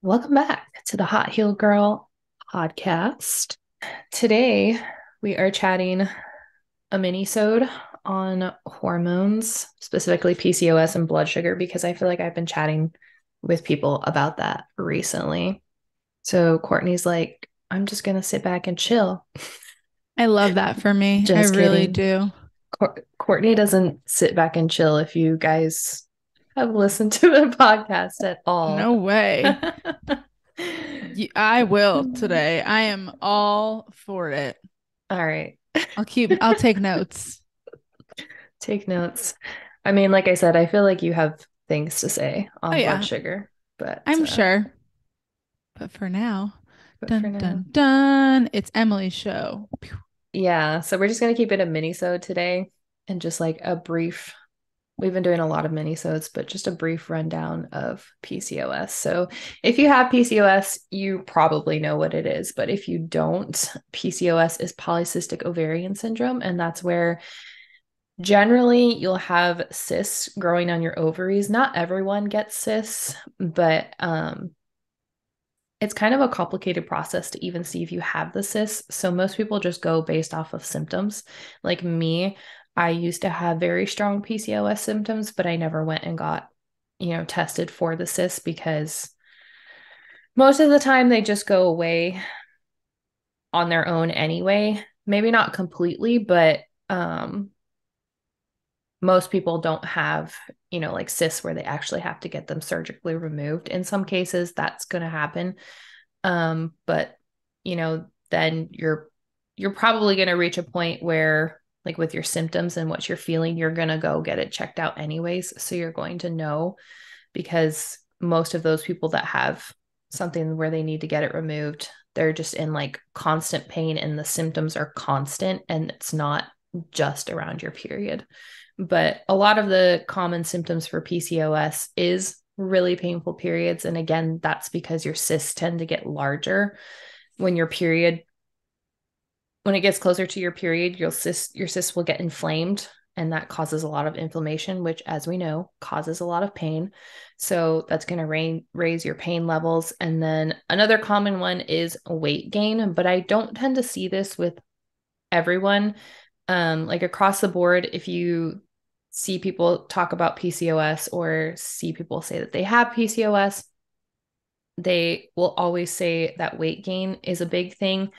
Welcome back to the Hot Heel Girl podcast. Today we are chatting a mini-sode on hormones, specifically PCOS and blood sugar, because I feel like I've been chatting with people about that recently. So Courtney's like, I'm just gonna sit back and chill. I love that for me. I Just really kidding. do. Courtney doesn't sit back and chill if you guys have listened to the podcast at all. No way. I will today. I am all for it. All right. I'll take notes. Take notes. I mean, like I said, I feel like you have things to say Oh on blood yeah, sugar, but I'm sure. But for now, for dun now, dun dun, it's Emily's show. yeah. So we're just gonna keep it a mini-sode today, and just like a brief. We've been doing a lot of mini-sodes, but just a brief rundown of PCOS. So if you have PCOS, you probably know what it is, but if you don't, PCOS is polycystic ovarian syndrome, and that's where generally you'll have cysts growing on your ovaries. Not everyone gets cysts, but it's kind of a complicated process to even see if you have the cysts. So most people just go based off of symptoms. Like me, I used to have very strong PCOS symptoms, but I never went and got, tested for the cysts because most of the time they just go away on their own anyway. Maybe not completely, but most people don't have, like cysts where they actually have to get them surgically removed. In some cases, that's going to happen. But then you're probably going to reach a point where, like with your symptoms and what you're feeling, you're going to go get it checked out anyways. So you're going to know, because most of those people that have something where they need to get it removed, they're just in like constant pain and the symptoms are constant, and it's not just around your period. But a lot of the common symptoms for PCOS is really painful periods. And again, that's because your cysts tend to get larger when when it gets closer to your period, your cysts will get inflamed, and that causes a lot of inflammation, which, as we know, causes a lot of pain. So that's going to raise your pain levels. And then another common one is weight gain, but I don't tend to see this with everyone. Like across the board, if you see people talk about PCOS or see people say that they have PCOS, they will always say that weight gain is a big thing.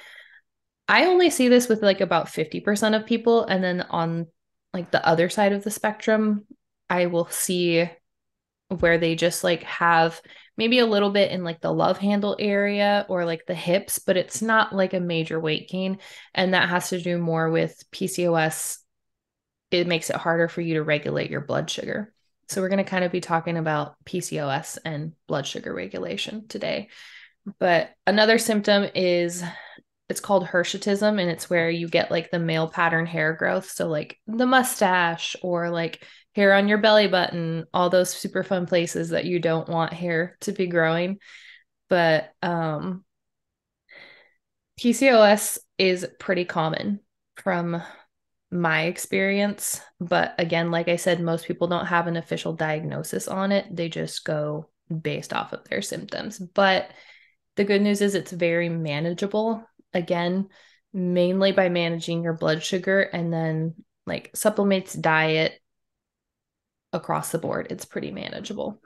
I only see this with like about 50% of people. And then on like the other side of the spectrum, I will see where they just like have maybe a little bit in like the love handle area or like the hips, but it's not like a major weight gain. And that has to do more with PCOS. It makes it harder for you to regulate your blood sugar. So we're going to kind of be talking about PCOS and blood sugar regulation today. But another symptom is, it's called hirsutism, and it's where you get like the male pattern hair growth. So like the mustache or like hair on your belly button, all those super fun places that you don't want hair to be growing. But PCOS is pretty common from my experience. But again, like I said, most people don't have an official diagnosis on it. They just go based off of their symptoms. But the good news is it's very manageable. Again, mainly by managing your blood sugar and then like supplements, diet, across the board. It's pretty manageable.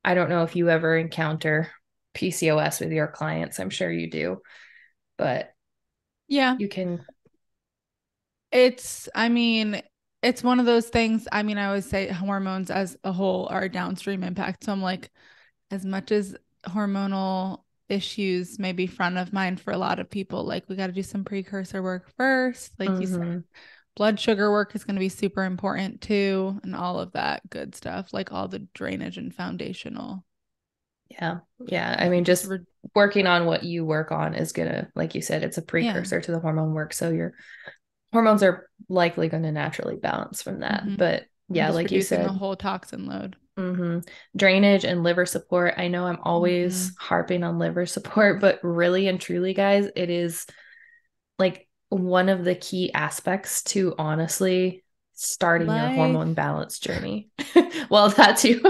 I don't know if you ever encounter PCOS with your clients. I'm sure you do, but Yeah, you can. I mean, it's one of those things. I mean, I always say hormones as a whole are a downstream impact. So I'm like, as much as hormonal issues may be front of mind for a lot of people, like we got to do some precursor work first. Like you said, Mhm. blood sugar work is going to be super important too, and all of that good stuff, like all the drainage and foundational. Yeah. Yeah. I mean, just working on what you work on is gonna, like you said, it's a Yeah. precursor to the hormone work. So your hormones are likely going to naturally balance from that. Mm-hmm. But And yeah, just like you reducing the said, whole toxin load. Mm-hmm. Drainage and liver support. I know I'm always Mhm. harping on liver support, but really and truly, guys, it is like one of the key aspects to honestly starting your hormone Life. balance journey. Well, that too.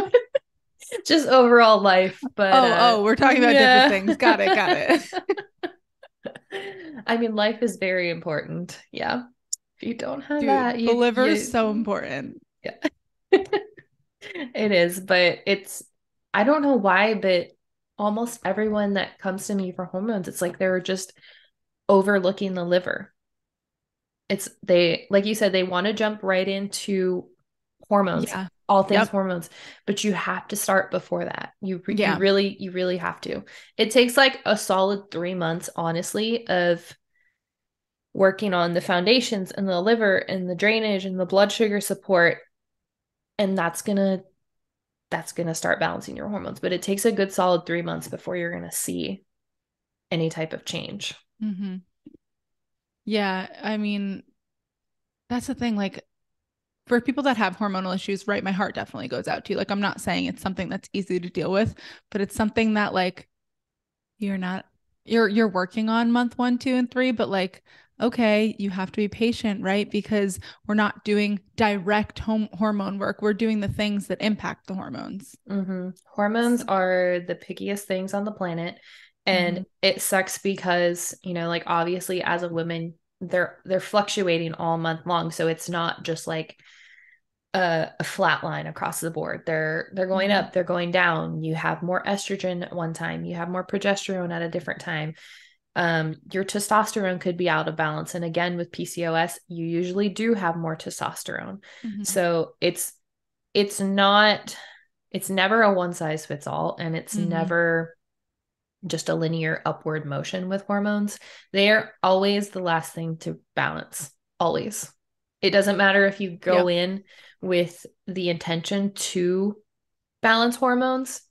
Just overall life, but Oh, we're talking about different yeah. things. Got it. Got it. I mean, life is very important. Yeah. If you don't have Dude, that, the you liver is you so important. yeah. It is, but I don't know why, but almost everyone that comes to me for hormones, it's like they're just overlooking the liver. It's they, like you said, they want to jump right into hormones, Yeah. all things Yep. hormones, but you have to start before that. Yeah. You really have to. It takes like a solid 3 months, honestly, of working on the foundations and the liver and the drainage and the blood sugar support, and that's gonna start balancing your hormones. But it takes a good solid 3 months before you're gonna see any type of change. Hmm. Yeah. I mean, that's the thing. Like, for people that have hormonal issues, right, my heart definitely goes out to you. Like, I'm not saying it's something that's easy to deal with, but it's something that like you're not you're working on month one, two, and three, but like, okay, you have to be patient, right? Because we're not doing direct hormone work. We're doing the things that impact the hormones. Mm-hmm. Hormones So, are the pickiest things on the planet, and mhm, it sucks because like obviously as a woman, they're fluctuating all month long, so it's not just like a flat line across the board. They're going mhm, up, they're going down. You have more estrogen at one time, you have more progesterone at a different time. Your testosterone could be out of balance, and again with PCOS, you usually do have more testosterone. mhm, So it's not it's never a one size fits all, and it's mhm. never just a linear upward motion with hormones. They are always the last thing to balance. Always. It doesn't matter if you go Yep. in with the intention to balance hormones,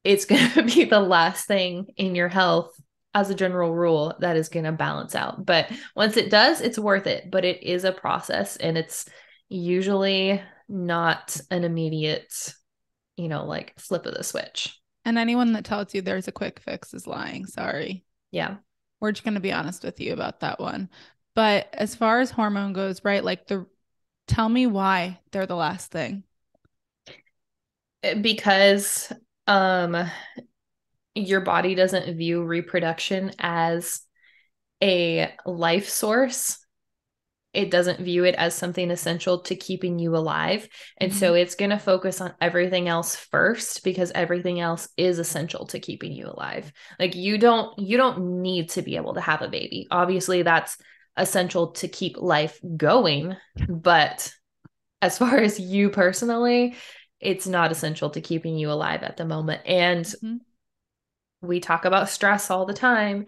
it's going to be the last thing in your health as a general rule that is going to balance out. But once it does, it's worth it. But it is a process, and it's usually not an immediate, like flip of the switch. And anyone that tells you there's a quick fix is lying. Sorry. Yeah. We're just going to be honest with you about that one. But as far as hormone goes, right? Like the tell me why they're the last thing. Because um your body doesn't view reproduction as a life source. It doesn't view it as something essential to keeping you alive. And Mm-hmm. so it's going to focus on everything else first, because everything else is essential to keeping you alive. Like you don't need to be able to have a baby. Obviously that's essential to keep life going, but as far as you personally, it's not essential to keeping you alive at the moment. And Mm-hmm. we talk about stress all the time.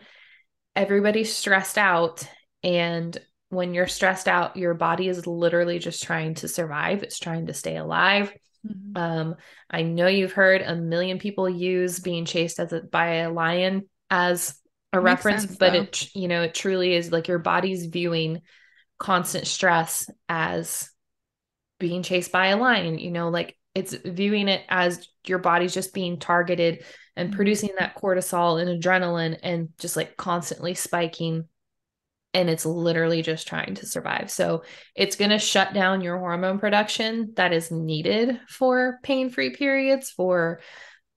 Everybody's stressed out. And when you're stressed out, your body is literally just trying to survive, it's trying to stay alive. Mm-hmm. Um, I know you've heard a million people use being chased by a lion as a Makes reference, sense but though. it truly is like your body's viewing constant stress as being chased by a lion, like it's viewing it as your body's just being targeted and Mm-hmm. producing that cortisol and adrenaline and just like constantly spiking, and it's literally just trying to survive. So it's going to shut down your hormone production that is needed for pain-free periods, for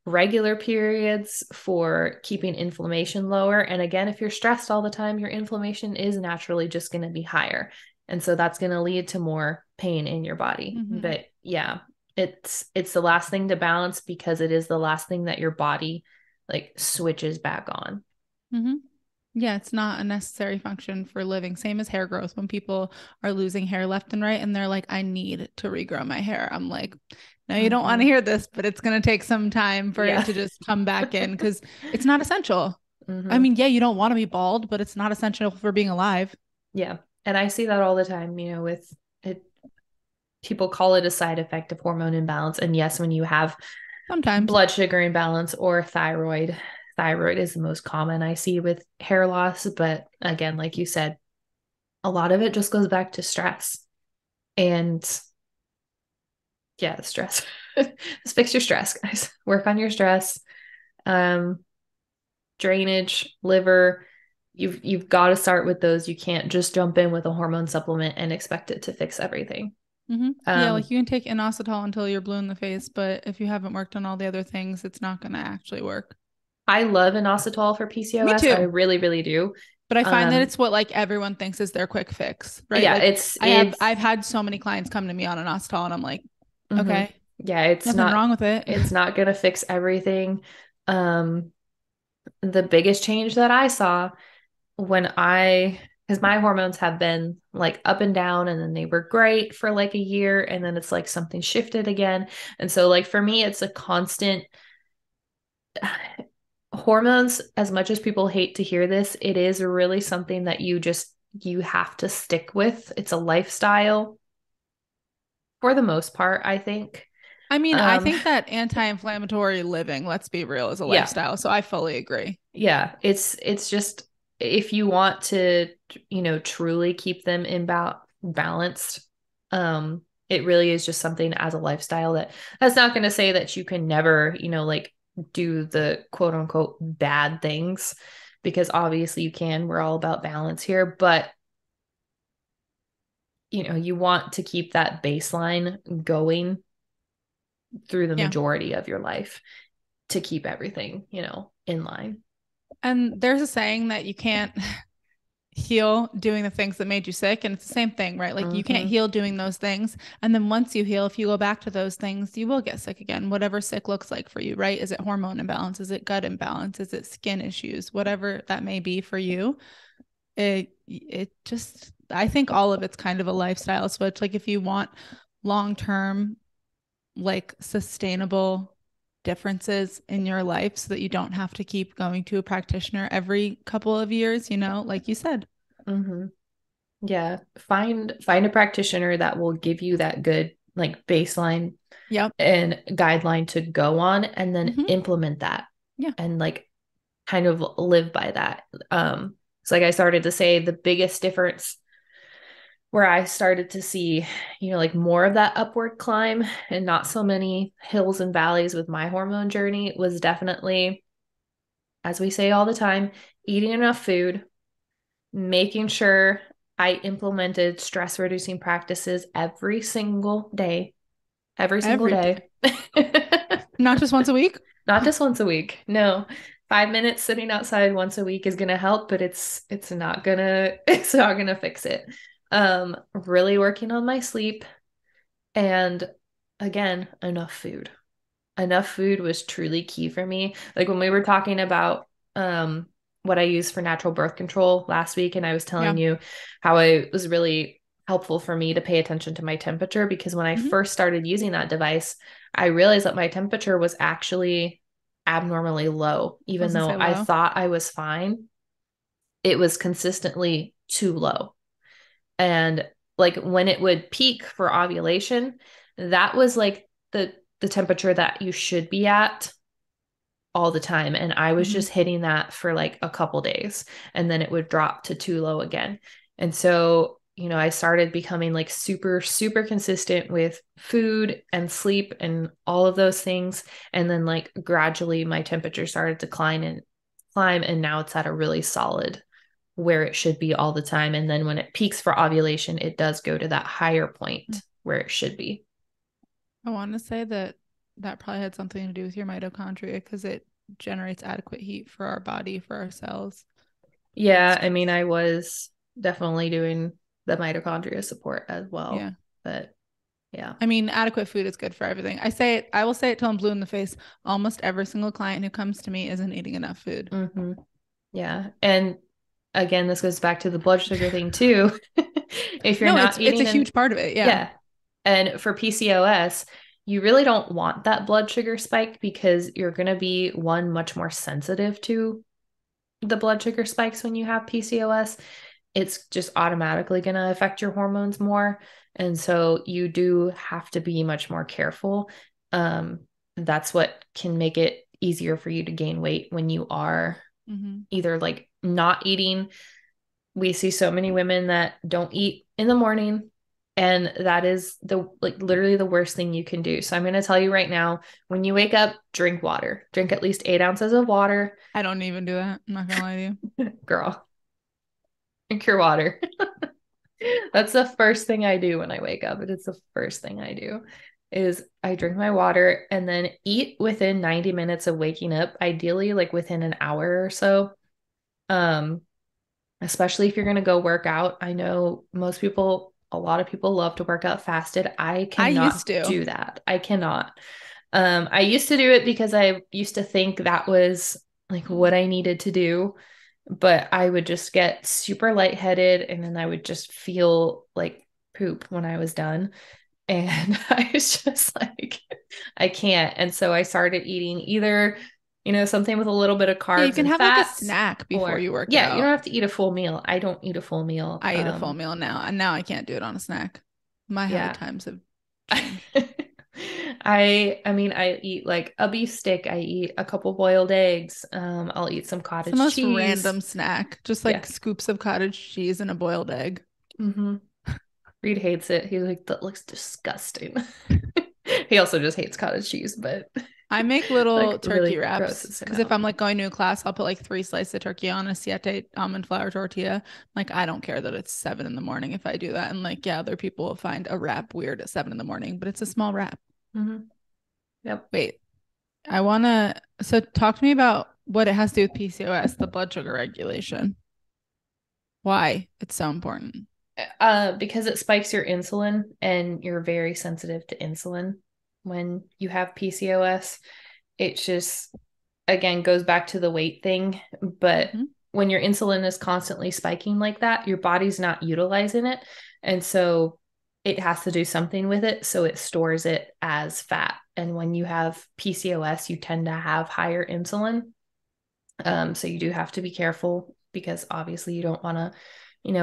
regular periods, for keeping inflammation lower. And again, if you're stressed all the time, your inflammation is naturally just going to be higher. And so that's going to lead to more pain in your body. Mm-hmm. But yeah, it's the last thing to balance, because it is the last thing that your body like switches back on. Mm-hmm. Yeah, it's not a necessary function for living. Same as hair growth. When people are losing hair left and right and they're like, I need to regrow my hair. I'm like, no, you don't want to Mm-hmm. hear this, but it's going to take some time for it Yeah. to just come back in because it's not essential. I Mm-hmm. mean, yeah, you don't want to be bald, but it's not essential for being alive. Yeah. And I see that all the time, with it. People call it a side effect of hormone imbalance. And yes, when you have Sometimes. blood sugar imbalance or thyroid is the most common I see with hair loss. But again, like you said, a lot of it just goes back to stress. And yeah, stress. Just fix your stress, guys. Work on your stress. Um, Drainage, liver. You've got to start with those. You can't just jump in with a hormone supplement and expect it to fix everything. Yeah, Um, like you can take inositol until you're blue in the face, but if you haven't worked on all the other things, it's not going to actually work. I love inositol for Me PCOS. I too. really, really do. But I find that Um, it's what like everyone thinks is their quick fix, right? yeah, Like it's I've had so many clients come to me on inositol and I'm like, hmm okay, yeah, nothing wrong with it. it's not gonna fix everything. Um, the biggest change that I saw when because my hormones have been like up and down, and then they were great for like a year, and then it's like something shifted again. And so, like, for me, it's a constant hormones, as much as people hate to hear this, it is really something that you have to stick with. It's a lifestyle for the most part, I think. I mean, I Um, think that anti-inflammatory living, let's be real, is a yeah, lifestyle. So I fully agree. yeah. It's just if you want to, truly keep them balanced, it really is just something as a lifestyle that's not going to say that you can never, like do the quote unquote bad things, because obviously you can. We're all about balance here, but you want to keep that baseline going through the Yeah. majority of your life to keep everything, in line. And there's a saying that you can't heal doing the things that made you sick. And it's the same thing, right? Like you can't Mm-hmm. heal doing those things. And then once you heal, if you go back to those things, you will get sick again, whatever sick looks like for you, right? Is it hormone imbalance? Is it gut imbalance? Is it skin issues? Whatever that may be for you. It just, I think all of it's kind of a lifestyle switch. Like if you want long-term, like sustainable differences in your life so that you don't have to keep going to a practitioner every couple of years, like you said. Mm-hmm. Yeah, find a practitioner that will give you that good like baseline Yep. and guideline to go on, and then Mm-hmm. implement that Yeah. and like kind of live by that. So like I started to say, the biggest difference where I started to see, like more of that upward climb and not so many hills and valleys with my hormone journey was definitely, as we say all the time, eating enough food, making sure I implemented stress reducing practices every single day, every single Every day. day. Not just once a week. Not just once a week. No. 5 minutes sitting outside once a week is gonna help, but it's not gonna it's not gonna fix it. Really working on my sleep, and again, enough food. Enough food was truly key for me. Like when we were talking about what I use for natural birth control last week, and I was telling Yeah. you how it was really helpful for me to pay attention to my temperature, because when I Mm-hmm. first started using that device, I realized that my temperature was actually abnormally low. I was Even gonna though say I low. thought I was fine, it was consistently too low. And like when it would peak for ovulation, that was like the temperature that you should be at all the time. And I was Mm-hmm. just hitting that for like a couple days, and then it would drop to too low again. And so, I started becoming like super, super consistent with food and sleep and all of those things. And then like gradually my temperature started to climb, and now it's at a really solid where it should be all the time. And then when it peaks for ovulation, it does go to that higher point where it should be. I want to say that that probably had something to do with your mitochondria because it generates adequate heat for our body, for our cells. It's Yeah, I mean, just, I was definitely doing the mitochondria support as well, yeah. but yeah. I mean, adequate food is good for everything. I say it, I will say it till I'm blue in the face. Almost every single client who comes to me isn't eating enough food. Hmm. Yeah. And again, this goes back to the blood sugar thing too. If you're No, not it's a eating huge part of it. Yeah. yeah. And for PCOS, you really don't want that blood sugar spike, because you're going to be one much more sensitive to the blood sugar spikes when you have PCOS. It's just automatically going to affect your hormones more. And so you do have to be much more careful. Um, that's what can make it easier for you to gain weight when you are Mm-hmm. either like not eating. We see so many women that don't eat in the morning And that is the like literally the worst thing you can do. So I'm going to tell you right now, when you wake up, drink water. Drink at least 8 ounces of water. I don't even do that. I'm not gonna lie to you. Girl, drink your water. That's the first thing I do when I wake up. It's the first thing I do is I drink my water and then eat within 90 minutes of waking up, ideally like within an hour or so. Um, Especially if you're going to go work out. I know a lot of people love to work out fasted. I I cannot used to. do that. I cannot. I used to do it because I used to think that was like what I needed to do, but I would just get super lightheaded and then I would just feel like poop when I was done. And I was just like, I can't. And so I started eating either, something with a little bit of Yeah, you carbs can and have like a fats, snack before or you work yeah, you don't out. have to eat a full meal. I don't eat a full meal. I eat a full meal now, and now I can't do it on a snack. My hard Yeah. times have changed. I mean, I eat like a beef stick. I eat a couple boiled eggs. I'll eat some It's the cottage most cheese. random snack, just Yeah. like scoops of cottage cheese and a boiled egg. Hmm. Reed hates it. He's like, that looks disgusting. He also just hates cottage cheese, but I make little like turkey really grosses wraps him because if out. I'm like going to a class, I'll put like 3 slices of turkey on a siete almond flour tortilla. Like I don't care that it's 7 in the morning if I do that. And like, yeah, other people will find a wrap weird at 7 in the morning, but it's a small wrap. Hmm. Yep. Wait, I wanna so talk to me about what it has to do with PCOS, the blood sugar regulation. Why it's so important. Because it spikes your insulin and you're very sensitive to insulin when you have PCOS. It just, again, goes back to the weight thing. But Mm-hmm. when your insulin is constantly spiking like that, your body's not utilizing it. And so it has to do something with it. So it stores it as fat. And when you have PCOS, you tend to have higher insulin. So you do have to be careful because obviously you don't want to,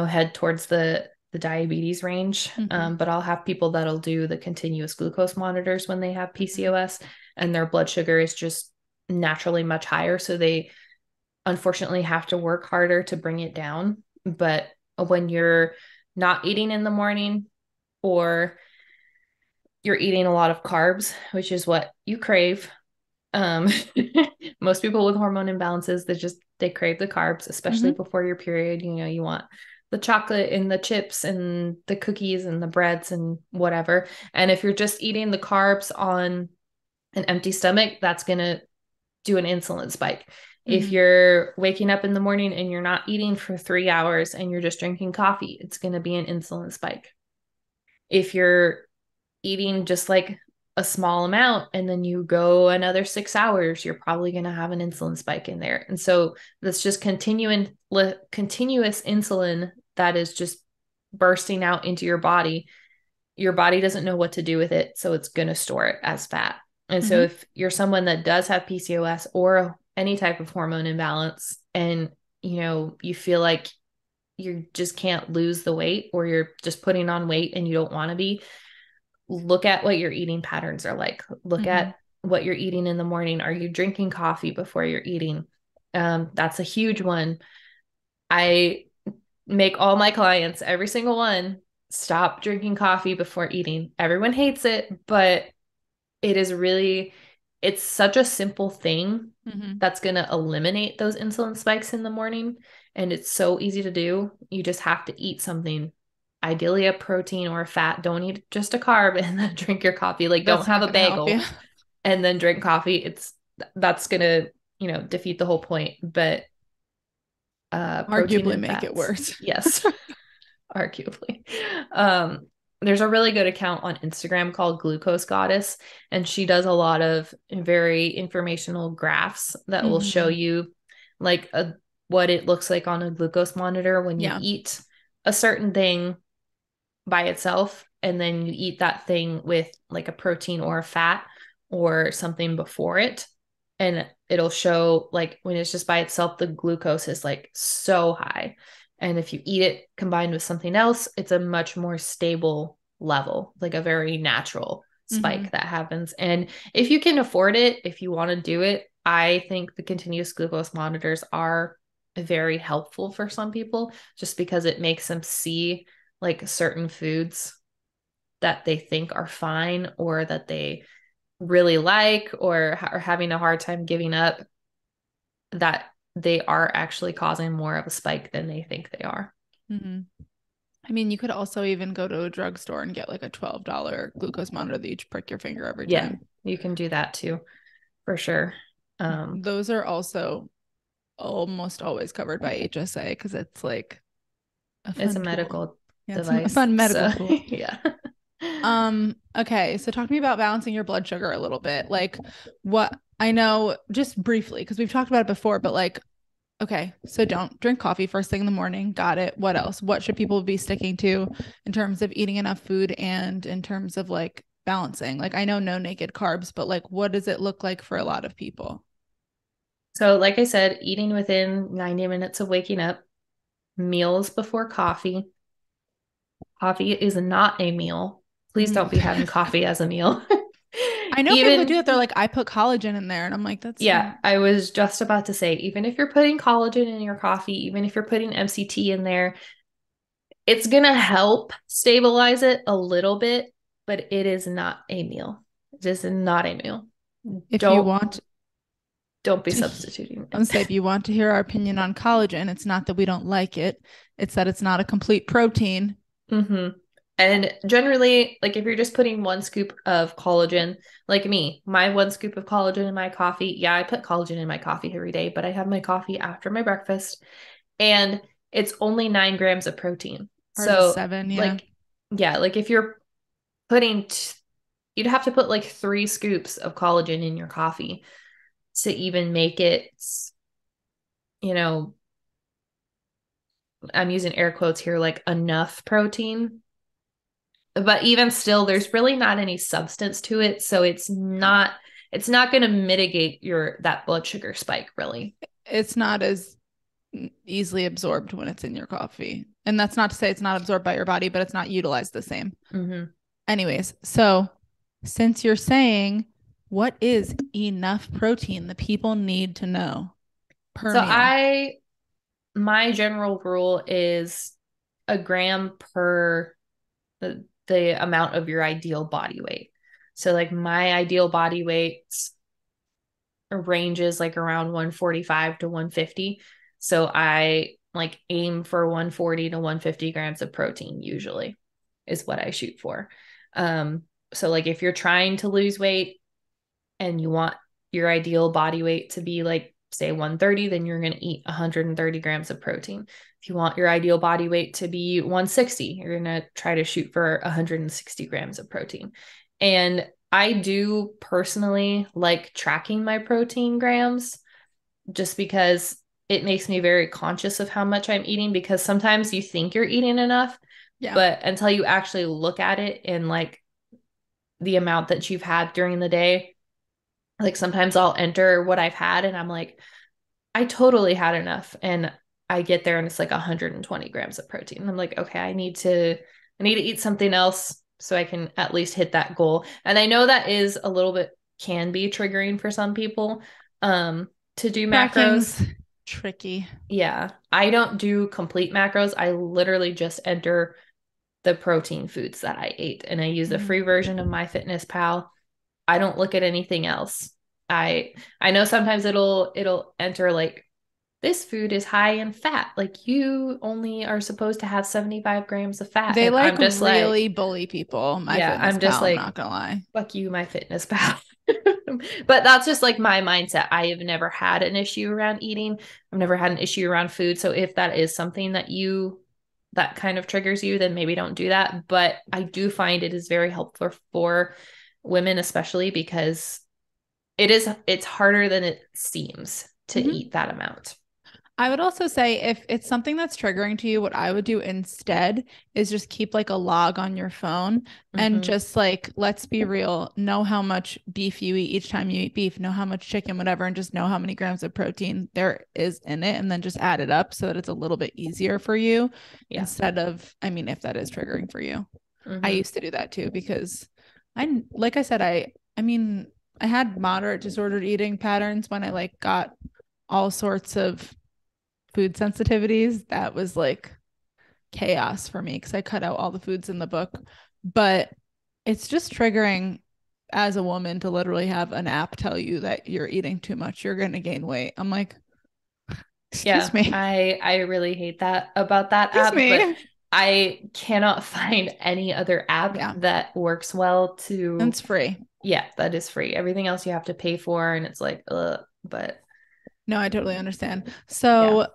head towards the diabetes range. Mm-hmm. But I'll have people that'll do the continuous glucose monitors when they have Mm-hmm. PCOS and their blood sugar is just naturally much higher. So they unfortunately have to work harder to bring it down. But when you're not eating in the morning or you're eating a lot of carbs, which is what you crave, um, most people with hormone imbalances, they crave the carbs, especially Mm-hmm. before your period. You want the chocolate and the chips and the cookies and the breads and whatever. And if you're just eating the carbs on an empty stomach, that's gonna do an insulin spike. If Mm-hmm. you're waking up in the morning and you're not eating for 3 hours and you're just drinking coffee, it's gonna be an insulin spike. If you're eating just like a small amount and then you go another 6 hours, you're probably going to have an insulin spike in there. And so that's just continuous insulin that is just bursting out into your body. Your body doesn't know what to do with it. So it's going to store it as fat. And so Mm-hmm. if you're someone that does have PCOS or any type of hormone imbalance and you feel like you just can't lose the weight or you're just putting on weight and you don't want to be, look at what your eating patterns are like. Look Mm-hmm. at what you're eating in the morning. Are you drinking coffee before you're eating? That's a huge one. I make all my clients, every single one, stop drinking coffee before eating. Everyone hates it, but it is really, it's such a simple thing Mm-hmm. that's going to eliminate those insulin spikes in the morning. And it's so easy to do. You just have to eat something, ideally a protein or a fat. Don't eat just a carb and then drink your coffee. Like, don't That's have not a gonna help you. bagel and then drink coffee. That's going to, defeat the whole point. But protein Arguably and make it fats, worse. yes. Arguably. Um, there's a really good account on Instagram called Glucose Goddess, and she does a lot of very informational graphs that will show Mm-hmm. you like what it looks like on a glucose monitor when you Yeah. eat a certain thing by itself, and then you eat that thing with like a protein or a fat or something before it. And it'll show like when it's just by itself, the glucose is like so high. And if you eat it combined with something else, it's a much more stable level, like a very natural Mm-hmm. spike that happens. And if you can afford it, if you want to do it, I think the continuous glucose monitors are very helpful for some people just because it makes them see like certain foods that they think are fine or that they really like or are having a hard time giving up, that they are actually causing more of a spike than they think they are. Mm-hmm. I mean, you could also even go to a drugstore and get like a $12 glucose monitor that you prick your finger every Yeah, time. you can do that too, for sure. Those are also almost always covered by HSA because it's like a It's a fun tool. medical Yeah, it's a device. fun medical So, tool. yeah. Okay, so talk to me about balancing your blood sugar a little bit. Like what I know just briefly, because we've talked about it before, but like, okay, so don't drink coffee first thing in the morning. Got it. What else? What should people be sticking to in terms of eating enough food and in terms of like balancing? Like I know no naked carbs, but like what does it look like for a lot of people? So, like I said, eating within 90 minutes of waking up, meals before coffee. Coffee is not a meal. Please don't be having coffee as a meal. I know people who do Even, it. They're like, I put collagen in there. And I'm like, that's yeah, not. I was just about to say, even if you're putting collagen in your coffee, even if you're putting MCT in there, it's going to help stabilize it a little bit, but it is not a meal. It is not a meal. If you Don't want don't be to, substituting I'm it. say, if you want to hear our opinion on collagen, it's not that we don't like it. It's that it's not a complete protein. Mm-hmm. And generally, like if you're just putting one scoop of collagen, like me, my one scoop of collagen in my coffee, yeah, I put collagen in my coffee every day, but I have my coffee after my breakfast and it's only 9 grams of protein. Ours is So, 7. Yeah. like, yeah, like if you're putting, you'd have to put like 3 scoops of collagen in your coffee to even make it, you know, I'm using air quotes here, like enough protein. But even still, there's really not any substance to it. So No, it's not going to mitigate your that blood sugar spike really. it's not as easily absorbed when it's in your coffee. And that's not to say it's not absorbed by your body, but it's not utilized the same. Mm-hmm. Anyways, so since you're saying what is enough protein that people need to know per So meal? my general rule is a gram per the amount of your ideal body weight. So like my ideal body weight ranges like around 145 to 150. So I like aim for 140 to 150 grams of protein usually is what I shoot for. Um, so like if you're trying to lose weight and you want your ideal body weight to be like say 130, then you're going to eat 130 grams of protein. If you want your ideal body weight to be 160, you're going to try to shoot for 160 grams of protein. And I do personally like tracking my protein grams just because it makes me very conscious of how much I'm eating because sometimes you think you're eating enough, Yeah. but until you actually look at it and like the amount that you've had during the day, like sometimes I'll enter what I've had and I'm like, I totally had enough. And I get there and it's like 120 grams of protein. And I'm like, okay, I need to eat something else so I can at least hit that goal. And I know that is a little bit can be triggering for some people to do macros. Tracking's tricky. Yeah. I don't do complete macros. I literally just enter the protein foods that I ate and I use the free Mm-hmm. version of MyFitnessPal. I don't look at anything else. I know sometimes it'll enter like this food is high in fat. Like you only are supposed to have 75 grams of fat. They And like I'm just like, really bully people. My yeah, fitness I'm just pal, I'm like, not gonna lie. fuck you, my fitness pal. But that's just like my mindset. I have never had an issue around eating. I've never had an issue around food. So if that is something that kind of triggers you, then maybe don't do that. But I do find it is very helpful for women, especially because it's harder than it seems to Mm-hmm. eat that amount. I would also say if it's something that's triggering to you, what I would do instead is just keep like a log on your phone and Mm-hmm. just like, let's be real, know how much beef you eat each time you eat beef, know how much chicken, whatever, and just know how many grams of protein there is in it. And then just add it up so that it's a little bit easier for you Yeah. instead of, I mean, if that is triggering for you. I Mm-hmm. used to do that too because like I said, I mean, I had moderate disordered eating patterns when I like got all sorts of food sensitivities. That was like chaos for me because I cut out all the foods in the book. But It's just triggering as a woman to literally have an app tell you that you're eating too much, you're going to gain weight. I'm like, excuse Yeah, me. I really hate that about that Excuse app, but me. I cannot find any other app Yeah. that works well And to, it's free. yeah, that is free. Everything else you have to pay for, and it's like, but No, I totally understand. yeah, So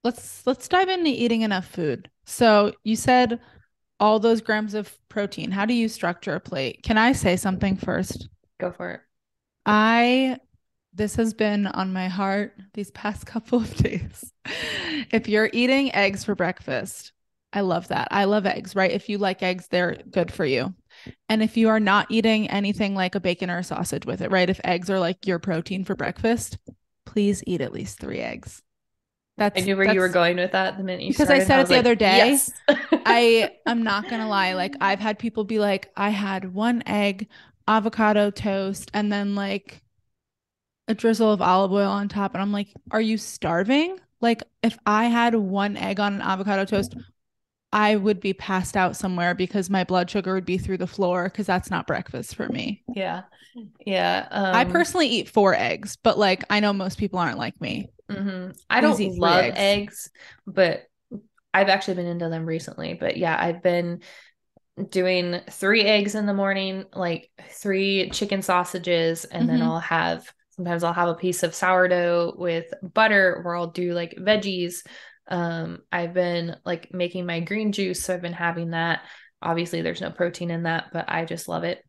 let's dive into eating enough food. So you said all those grams of protein. How do you structure a plate? Can I say something first? go for it. I This has been on my heart these past couple of days. If you're eating eggs for breakfast, I love that. I love eggs, right? If you like eggs, they're good for you. And if you are not eating anything like a bacon or a sausage with it, right? If eggs are like your protein for breakfast, please eat at least 3 eggs. I That's knew where you were that's going with that the minute you because I started, and said I it was the like, other day. yes. I'm not gonna lie, like I've had people be like, I had 1 egg, avocado toast, and then like a drizzle of olive oil on top. And I'm like, are you starving? Like, if I had 1 egg on an avocado toast, I would be passed out somewhere because my blood sugar would be through the floor because that's not breakfast for me. Yeah. Yeah. I personally eat 4 eggs, but like, I know most people aren't like me. I Please don't eat three love eggs. eggs, but I've actually been into them recently. But yeah, I've been doing 3 eggs in the morning, like 3 chicken sausages, and then Mm-hmm. sometimes I'll have a piece of sourdough with butter, or I'll do like veggies. I've been like making my green juice, so I've been having that. Obviously, there's no protein in that, but I just love it.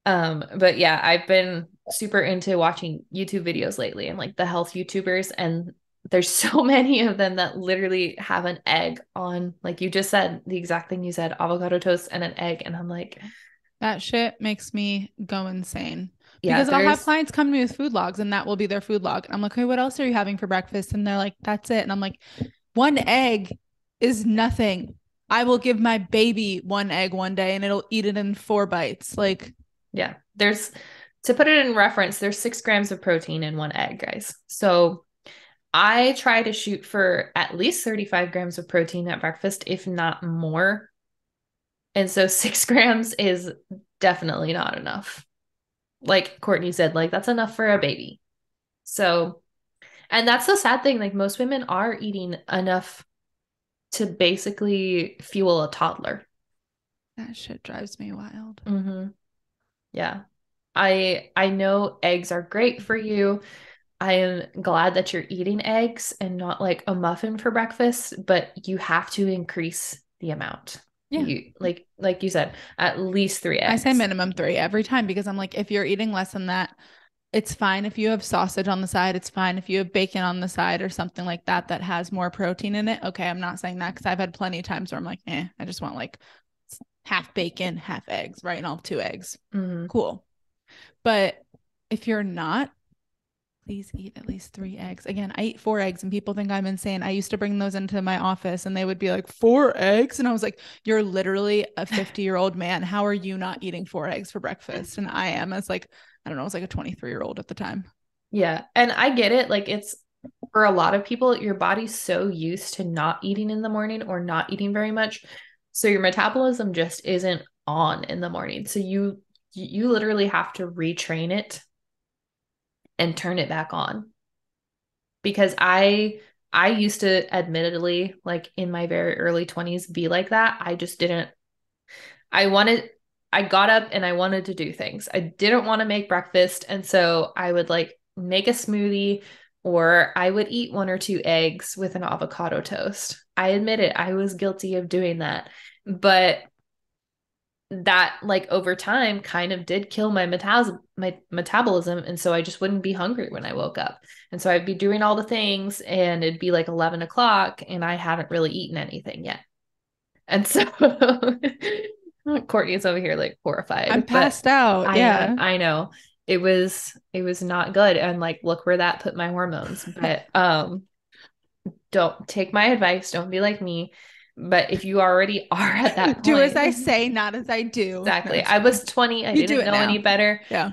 But yeah, I've been super into watching YouTube videos lately and like the health YouTubers, and there's so many of them that literally have an egg on, like you just said, the exact thing you said, avocado toast and an egg. And I'm like, That shit makes me go insane yeah, because I'll have there's, clients come to me with food logs and that will be their food log. And I'm like, hey, what else are you having for breakfast? And they're like, that's it. And I'm like, 1 egg is nothing. I will give my baby 1 egg one day and it'll eat it in 4 bites. Like, yeah, there's, to put it in reference, there's 6 grams of protein in 1 egg, guys. So I try to shoot for at least 35 grams of protein at breakfast, if not more. And so 6 grams is definitely not enough. Like Courtney said, like that's enough for a baby. So, and that's the sad thing. Like most women are eating enough to basically fuel a toddler. that shit drives me wild. Mm-hmm. Yeah. I know eggs are great for you. I am glad that you're eating eggs and not like a muffin for breakfast, but you have to increase the amount. Yeah. You like you said, at least three I say eggs. minimum 3 every time because I'm like, if you're eating less than that, it's fine if you have sausage on the side. It's fine if you have bacon on the side or something like that that has more protein in it. Okay, I'm not saying that because I've had plenty of times where I'm like, I just want like half bacon, half eggs, right? And I'll have 2 eggs. Mm-hmm. Cool. But if you're not, please eat at least 3 eggs. Again, I eat 4 eggs and people think I'm insane. I used to bring those into my office and they would be like, 4 eggs? And I was like, you're literally a 50-year-old man. How are you not eating 4 eggs for breakfast? And I am as like, I don't know, I was like a 23-year-old at the time. Yeah. And I get it. Like it's for a lot of people, your body's so used to not eating in the morning or not eating very much. So your metabolism just isn't on in the morning. So you literally have to retrain it and turn it back on. Because I used to admittedly, like in my very early 20s, be like that. I just didn't, I wanted, I got up and I wanted to do things. I didn't want to make breakfast. And so I would like make a smoothie, or I would eat 1 or 2 eggs with an avocado toast. I admit it, I was guilty of doing that. But that like over time kind of did kill my metabolism, and so I just wouldn't be hungry when I woke up, and so I'd be doing all the things and it'd be like 11 o'clock and I hadn't really eaten anything yet. And so Courtney's over here like I'm horrified, but passed out. Yeah. I know it was not good, and like look where that put my hormones. But don't take my advice, don't be like me. But if you already are at that Do as point, I say, not as I do. No, I'm exactly. just I was kidding. 20, I You do didn't it know any now. better. Yeah.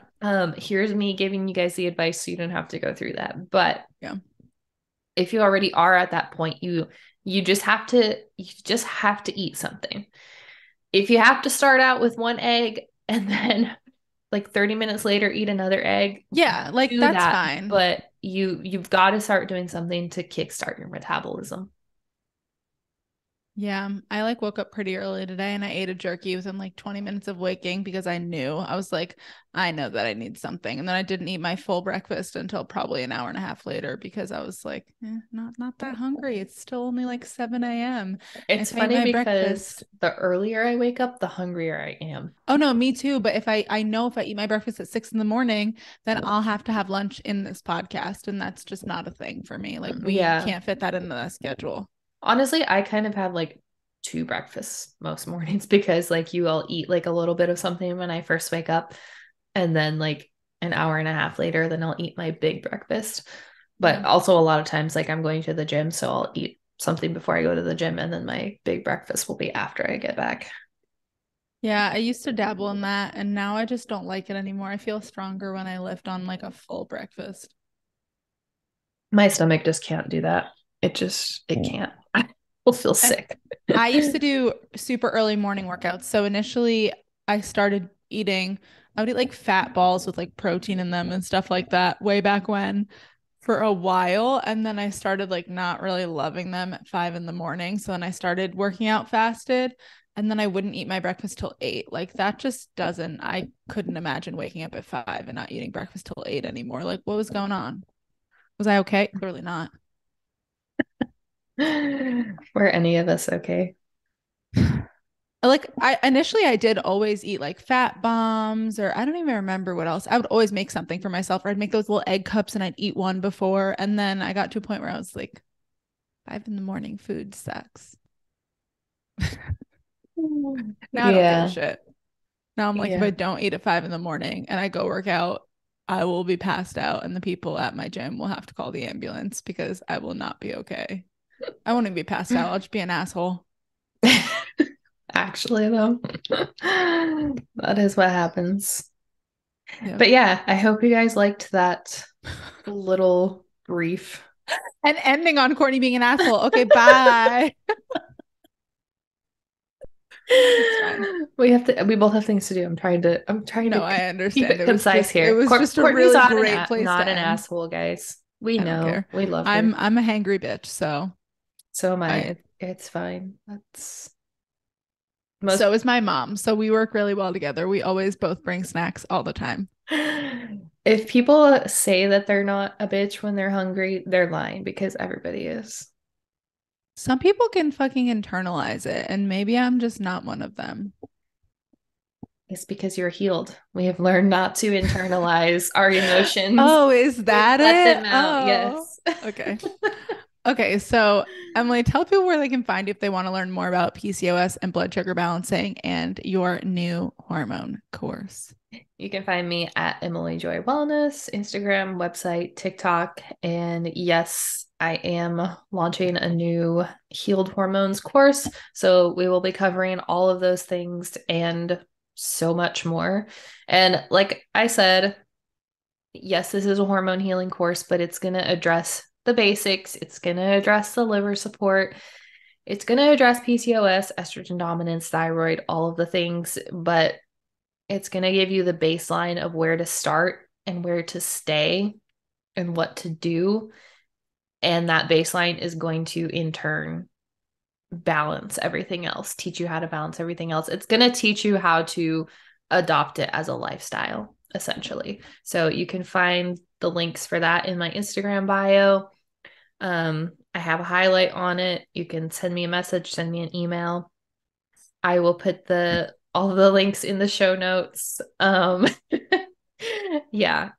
Here's me giving you guys the advice so you don't have to go through that. But Yeah. if you already are at that point, you just have to eat something. If you have to start out with 1 egg, and then like 30 minutes later eat another egg. Yeah, like Do that's that, fine. but you've got to start doing something to kickstart your metabolism. Yeah, I like woke up pretty early today and I ate a jerky within like 20 minutes of waking because I was like, I know that I need something. And then I didn't eat my full breakfast until probably an hour and a half later because I was like, not that hungry. It's still only like 7 a.m. It's If I eat funny my because breakfast, the earlier I wake up, the hungrier I am. oh no, me too. But if I know if I eat my breakfast at 6 in the morning, then I'll have to have lunch in this podcast. And that's just not a thing for me. Like we Yeah. can't fit that into the schedule. Honestly, I kind of have like two breakfasts most mornings because like you all eat like a little bit of something when I first wake up, and then like an hour and a half later, then I'll eat my big breakfast. But Yeah. also a lot of times like I'm going to the gym, so I'll eat something before I go to the gym, and then my big breakfast will be after I get back. Yeah, I used to dabble in that and now I just don't like it anymore. I feel stronger when I lift on like a full breakfast. My stomach just can't do that. It can't. I will feel And sick. I used to do super early morning workouts. So initially I started eating, I would eat like fat balls with like protein in them and stuff like that way back when for a while. And then I started like not really loving them at 5 in the morning. So then I started working out fasted. And then I wouldn't eat my breakfast till 8. Like that just doesn't, I couldn't imagine waking up at 5 and not eating breakfast till 8 anymore. Like what was going on? Was I okay? Clearly not. Were any of us okay? Like I initially I did always eat like fat bombs or I don't even remember what else. I would always make something for myself or I'd make those little egg cups and I'd eat one before. And then I got to a point where I was like, 5 in the morning food sucks. Now I don't give a Yeah. shit. Now I'm like, if I Yeah. don't eat at 5 in the morning and I go work out, I will be passed out and the people at my gym will have to call the ambulance because I will not be okay. I won't even be passed out. I'll just be an asshole. Actually, though, that is what happens. Yep. But yeah, I hope you guys liked that little brief. And ending on Courtney being an asshole. Okay, bye. It's fine. We both have things to do. I'm trying No, to I keep understand. it concise It here. was just a Courtney's really not great place to not an end. asshole, guys. We I don't know. care. We love her. I'm a hangry bitch, so So am I. I It's fine. That's most. so is my mom. So we work really well together. We always both bring snacks all the time. If people say that they're not a bitch when they're hungry, they're lying because everybody is. Some people can fucking internalize it, and maybe I'm just not one of them. It's because you're healed. We have learned not to internalize our emotions. Oh, is We've that let it? them out. Oh, Yes. okay. Okay, so Emily, tell people where they can find you if they want to learn more about PCOS and blood sugar balancing and your new hormone course. You can find me at Emily Joy Wellness, Instagram, website, TikTok. And yes, I am launching a new healed hormones course. So we will be covering all of those things and so much more. And like I said, yes, this is a hormone healing course, but it's going to address the basics. It's going to address the liver support. It's going to address PCOS, estrogen dominance, thyroid, all of the things, but it's going to give you the baseline of where to start and where to stay and what to do. And that baseline is going to, in turn, balance everything else, teach you how to balance everything else. It's going to teach you how to adopt it as a lifestyle, essentially. So you can find the links for that in my Instagram bio. I have a highlight on it. You can send me a message, send me an email. I will put the all of the links in the show notes. Yeah.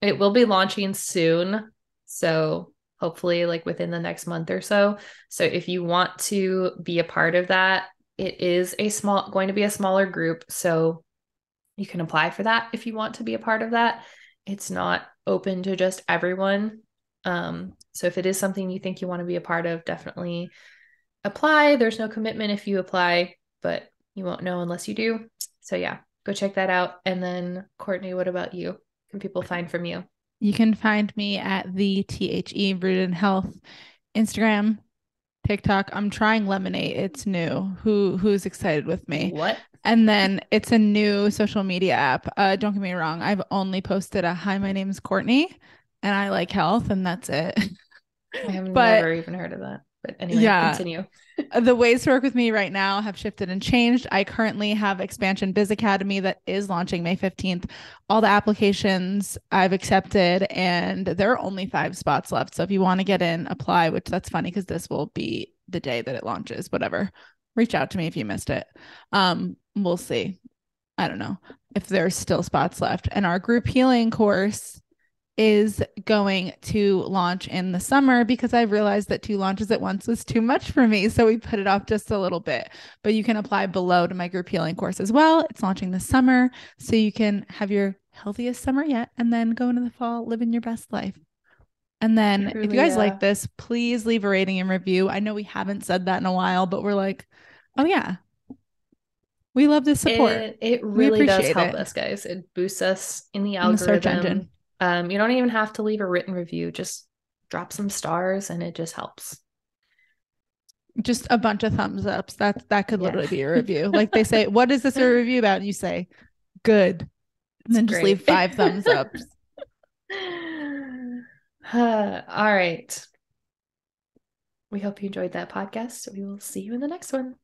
It will be launching soon. So hopefully like within the next month or so. So if you want to be a part of that, it is going to be a smaller group. So you can apply for that if you want to be a part of that. It's not open to just everyone. So if it is something you think you want to be a part of, definitely apply. There's no commitment if you apply, but you won't know unless you do. So yeah, go check that out. And then Courtney, what about you? Can people find from you? You can find me at the THE Rooted in Health Instagram. TikTok. I'm trying Lemonade. It's new. Who's excited with me? What? And then it's a new social media app. Don't get me wrong. I've only posted a hi, my name is Courtney and I like health, and that's it. I have But never even heard of that. But anyway, yeah, continue. the ways to work with me right now have shifted and changed. I currently have Expansion Biz Academy that is launching May 15th. All the applications I've accepted, and there are only 5 spots left. So if you want to get in, apply, which that's funny because this will be the day that it launches, whatever. Reach out to me if you missed it. We'll see. I don't know if there's still spots left. And our group healing course is going to launch in the summer because I realized that 2 launches at once was too much for me. So we put it off just a little bit. But you can apply below to my group healing course as well. It's launching this summer. So you can have your healthiest summer yet and then go into the fall living your best life. And then if you Truly, guys like this, please leave a rating and review. I know we haven't said that in a while, but we're like, oh yeah, we love this support. it We really does appreciate help it us, guys. It boosts us in the in the search engine. algorithm. You don't even have to leave a written review. Just drop some stars and it just helps. Just a bunch of thumbs ups. That could literally Yeah. be a review. Like they say, what is this a review about? And you say, good. And then just leave Great. 5 thumbs ups. All right. We hope you enjoyed that podcast. We will see you in the next one.